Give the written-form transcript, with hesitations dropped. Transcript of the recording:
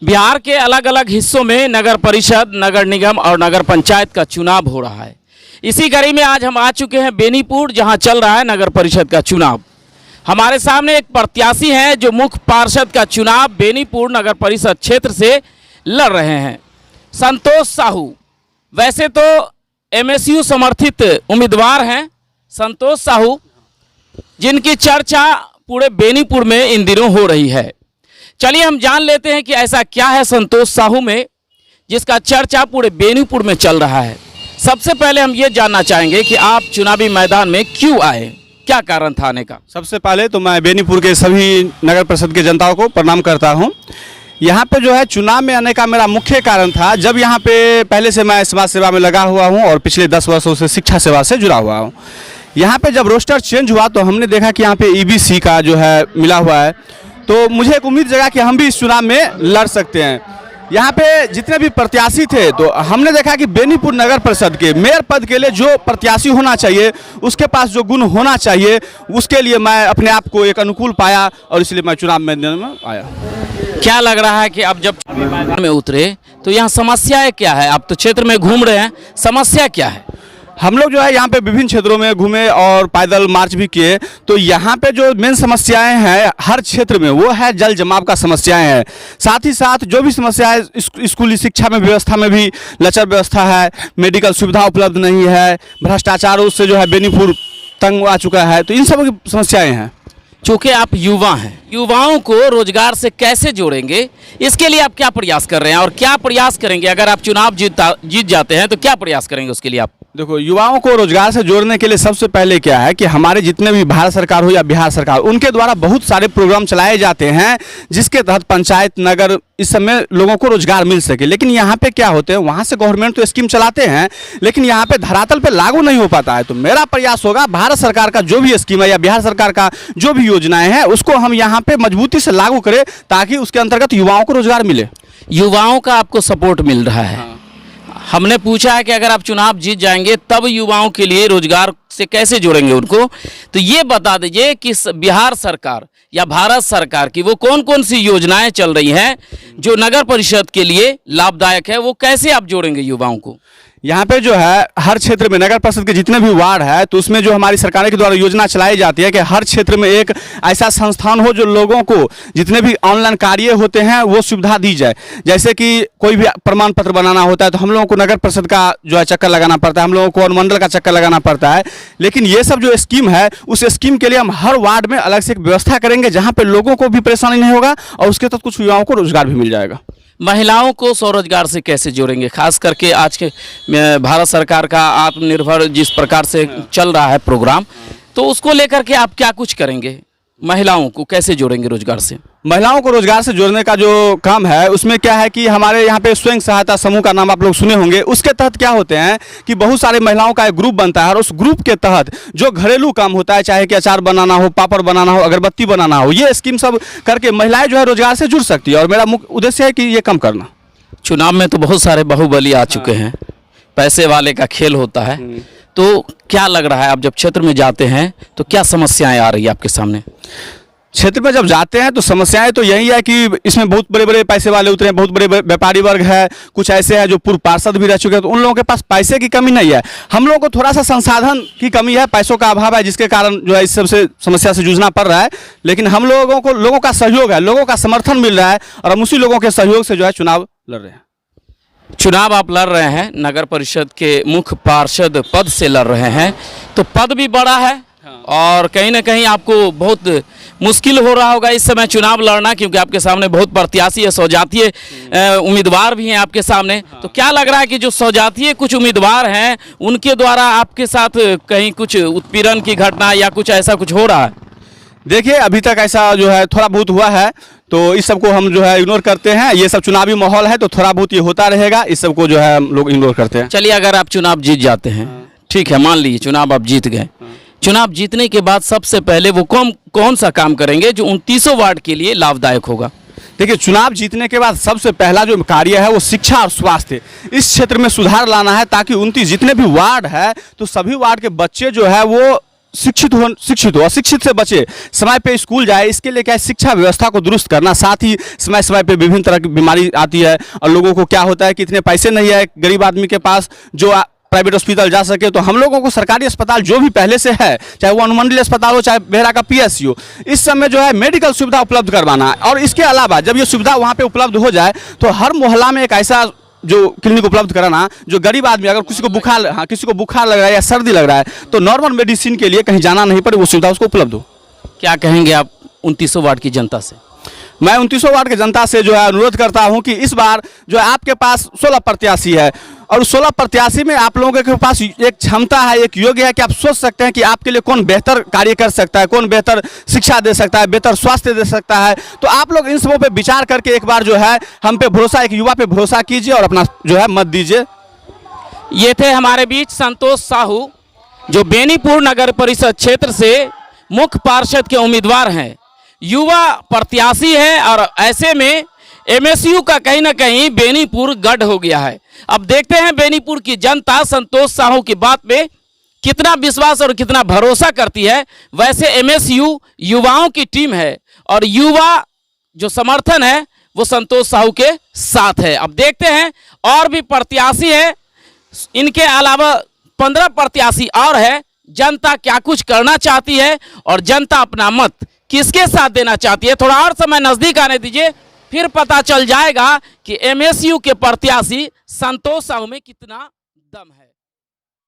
बिहार के अलग अलग हिस्सों में नगर परिषद, नगर निगम और नगर पंचायत का चुनाव हो रहा है। इसी कड़ी में आज हम आ चुके हैं बेनीपुर, जहां चल रहा है नगर परिषद का चुनाव। हमारे सामने एक प्रत्याशी हैं जो मुख्य पार्षद का चुनाव बेनीपुर नगर परिषद क्षेत्र से लड़ रहे हैं, संतोष साहू। वैसे तो एमएसयू समर्थित उम्मीदवार हैं संतोष साहू, जिनकी चर्चा पूरे बेनीपुर में इन दिनों हो रही है। चलिए हम जान लेते हैं कि ऐसा क्या है संतोष साहू में जिसका चर्चा पूरे बेनीपुर में चल रहा है। सबसे पहले हम ये जानना चाहेंगे कि आप चुनावी मैदान में क्यों आए, क्या कारण था आने का? सबसे पहले तो मैं बेनीपुर के सभी नगर परिषद के जनताओं को प्रणाम करता हूं। यहाँ पे जो है चुनाव में आने का मेरा मुख्य कारण था, जब यहाँ पे पहले से मैं समाज सेवा में लगा हुआ हूँ और पिछले 10 वर्षों से शिक्षा सेवा से जुड़ा हुआ हूँ। यहाँ पे जब रोस्टर चेंज हुआ तो हमने देखा कि यहाँ पे ईबीसी का जो है मिला हुआ है, तो मुझे एक उम्मीद जगा कि हम भी इस चुनाव में लड़ सकते हैं। यहाँ पे जितने भी प्रत्याशी थे तो हमने देखा कि बेनीपुर नगर परिषद के मेयर पद के लिए जो प्रत्याशी होना चाहिए, उसके पास जो गुण होना चाहिए, उसके लिए मैं अपने आप को एक अनुकूल पाया और इसलिए मैं चुनाव मैदान में आया। क्या लग रहा है कि अब जब मैदान में उतरे तो यहाँ समस्याएं क्या है? आप तो क्षेत्र में घूम रहे हैं, समस्या क्या है? हम लोग जो है यहाँ पे विभिन्न क्षेत्रों में घूमे और पैदल मार्च भी किए, तो यहाँ पे जो मेन समस्याएं हैं हर क्षेत्र में वो है जल जमाव का समस्याएं हैं। साथ ही साथ जो भी समस्याएं स्कूली शिक्षा में व्यवस्था में भी लचर व्यवस्था है, मेडिकल सुविधा उपलब्ध नहीं है, भ्रष्टाचार से जो है बेनीपुर तंग आ चुका है, तो इन सब की समस्याएँ हैं। चूँकि आप युवा हैं, युवाओं को रोजगार से कैसे जोड़ेंगे, इसके लिए आप क्या प्रयास कर रहे हैं और क्या प्रयास करेंगे? अगर आप चुनाव जीत जाते हैं तो क्या प्रयास करेंगे उसके लिए आप? देखो, युवाओं को रोजगार से जोड़ने के लिए सबसे पहले क्या है कि हमारे जितने भी भारत सरकार हो या बिहार सरकार, उनके द्वारा बहुत सारे प्रोग्राम चलाए जाते हैं जिसके तहत पंचायत, नगर, इस सब में लोगों को रोजगार मिल सके। लेकिन यहाँ पे क्या होते हैं, वहाँ से गवर्नमेंट तो स्कीम चलाते हैं लेकिन यहाँ पे धरातल पे लागू नहीं हो पाता है। तो मेरा प्रयास होगा भारत सरकार का जो भी स्कीम है या बिहार सरकार का जो भी योजनाएं हैं उसको हम यहाँ पे मजबूती से लागू करें ताकि उसके अंतर्गत युवाओं को रोजगार मिले। युवाओं का आपको सपोर्ट मिल रहा है। हमने पूछा है कि अगर आप चुनाव जीत जाएंगे तब युवाओं के लिए रोजगार से कैसे जोड़ेंगे उनको, तो ये बता दीजिए कि बिहार सरकार या भारत सरकार की वो कौन कौन सी योजनाएं चल रही हैं जो नगर परिषद के लिए लाभदायक है, वो कैसे आप जोड़ेंगे युवाओं को? यहाँ पे जो है हर क्षेत्र में नगर परिषद के जितने भी वार्ड है तो उसमें जो हमारी सरकार के द्वारा योजना चलाई जाती है कि हर क्षेत्र में एक ऐसा संस्थान हो जो लोगों को जितने भी ऑनलाइन कार्य होते हैं वो सुविधा दी जाए। जैसे कि कोई भी प्रमाण पत्र बनाना होता है तो हम लोगों को नगर परिषद का जो है चक्कर लगाना पड़ता है, हम लोगों को अनुमंडल का चक्कर लगाना पड़ता है। लेकिन ये सब जो स्कीम है उस स्कीम के लिए हम हर वार्ड में अलग से एक व्यवस्था करेंगे जहाँ पर लोगों को भी परेशानी नहीं होगा और उसके तहत कुछ युवाओं को रोजगार भी मिल जाएगा। महिलाओं को स्वरोजगार से कैसे जोड़ेंगे, खास करके आज के भारत सरकार का आत्मनिर्भर जिस प्रकार से चल रहा है प्रोग्राम, तो उसको लेकर के आप क्या कुछ करेंगे? महिलाओं को कैसे जोड़ेंगे रोजगार से? महिलाओं को रोजगार से जोड़ने का जो काम है उसमें क्या है कि हमारे यहाँ पे स्वयं सहायता समूह का नाम आप लोग सुने होंगे। उसके तहत क्या होते हैं कि बहुत सारे महिलाओं का एक ग्रुप बनता है और उस ग्रुप के तहत जो घरेलू काम होता है, चाहे कि अचार बनाना हो, पापड़ बनाना हो, अगरबत्ती बनाना हो, ये स्कीम सब करके महिलाएं जो है रोजगार से जुड़ सकती है और मेरा मुख्य उद्देश्य है कि ये कम करना। चुनाव में तो बहुत सारे बाहुबली आ चुके हैं, पैसे वाले का खेल होता है, तो क्या लग रहा है आप जब क्षेत्र में जाते हैं तो क्या समस्याएं आ रही है आपके सामने? क्षेत्र में जब जाते हैं तो समस्याएं तो यही है कि इसमें बहुत बड़े बड़े पैसे वाले उतरे हैं, बहुत बड़े व्यापारी वर्ग है, कुछ ऐसे हैं जो पूर्व पार्षद भी रह चुके हैं, तो उन लोगों के पास पैसे की कमी नहीं है। हम लोगों को थोड़ा सा संसाधन की कमी है, पैसों का अभाव है, जिसके कारण जो है इस सबसे समस्या से जूझना पड़ रहा है। लेकिन हम लोगों को लोगों का सहयोग है, लोगों का समर्थन मिल रहा है और हम उसी लोगों के सहयोग से जो है चुनाव लड़ रहे हैं। चुनाव आप लड़ रहे हैं, नगर परिषद के मुख्य पार्षद पद से लड़ रहे हैं, तो पद भी बड़ा है और कहीं ना कहीं आपको बहुत मुश्किल हो रहा होगा इस समय चुनाव लड़ना, क्योंकि आपके सामने बहुत प्रत्याशी है, स्वजातीय उम्मीदवार भी हैं आपके सामने। तो क्या लग रहा है कि जो स्वजातीय कुछ उम्मीदवार हैं उनके द्वारा आपके साथ कहीं कुछ उत्पीड़न की घटना या कुछ ऐसा कुछ हो रहा है? देखिए, अभी तक ऐसा जो है थोड़ा बहुत हुआ है, तो इस सब को हम जो है इग्नोर करते हैं। ये सब चुनावी माहौल है तो थोड़ा बहुत ये होता रहेगा, इस सब को जो है हम लोग इग्नोर करते हैं। चलिए, अगर आप चुनाव जीत जाते हैं, ठीक है, मान लीजिए चुनाव आप जीत गए, चुनाव जीतने के बाद सबसे पहले वो कौन सा काम करेंगे जो 29 वार्ड के लिए लाभदायक होगा? देखिए, चुनाव जीतने के बाद सबसे पहला जो कार्य है वो शिक्षा और स्वास्थ्य, इस क्षेत्र में सुधार लाना है ताकि 29 जितने भी वार्ड है तो सभी वार्ड के बच्चे जो है वो शिक्षित हो, अशिक्षित से बचे, समय पे स्कूल जाए। इसके लिए क्या है, शिक्षा व्यवस्था को दुरुस्त करना, साथ ही समय समय पे विभिन्न तरह की बीमारी आती है और लोगों को क्या होता है कि इतने पैसे नहीं है गरीब आदमी के पास जो प्राइवेट हॉस्पिटल जा सके। तो हम लोगों को सरकारी अस्पताल जो भी पहले से है, चाहे वो अनुमंडलीय अस्पताल हो, चाहे बेहरा का पीएससी हो, इस समय जो है मेडिकल सुविधा उपलब्ध करवाना। और इसके अलावा जब ये सुविधा वहाँ पे उपलब्ध हो जाए तो हर मोहल्ला में एक ऐसा जो क्लिनिक उपलब्ध कराना, जो गरीब आदमी, अगर किसी को बुखार लग रहा है या सर्दी लग रहा है तो नॉर्मल मेडिसिन के लिए कहीं जाना नहीं पड़े, वो सुविधा उसको उपलब्ध हो। क्या कहेंगे आप 2900 वार्ड की जनता से? मैं 2900 वार्ड के जनता से जो है अनुरोध करता हूं कि इस बार जो है आपके पास 16 प्रत्याशी है और 16 प्रत्याशी में आप लोगों के पास एक क्षमता है, एक योग्य है कि आप सोच सकते हैं कि आपके लिए कौन बेहतर कार्य कर सकता है, कौन बेहतर शिक्षा दे सकता है, बेहतर स्वास्थ्य दे सकता है। तो आप लोग इन सबों पे विचार करके एक बार जो है हम पे भरोसा, एक युवा पे भरोसा कीजिए और अपना जो है मत दीजिए। ये थे हमारे बीच संतोष साहू, जो बेनीपुर नगर परिषद क्षेत्र से मुख्य पार्षद के उम्मीदवार हैं, युवा प्रत्याशी है। और ऐसे में एमएसयू का कहीं ना कहीं बेनीपुर गढ़ हो गया है। अब देखते हैं बेनीपुर की जनता संतोष साहू की बात पे कितना विश्वास और कितना भरोसा करती है। वैसे एमएसयू युवाओं की टीम है और युवा जो समर्थन है वो संतोष साहू के साथ है। अब देखते हैं और भी प्रत्याशी है, इनके अलावा 15 प्रत्याशी और है। जनता क्या कुछ करना चाहती है और जनता अपना मत किसके साथ देना चाहती है, थोड़ा और समय नजदीक आने दीजिए, फिर पता चल जाएगा कि एमएसयू के प्रत्याशी संतोष साहू में कितना दम है।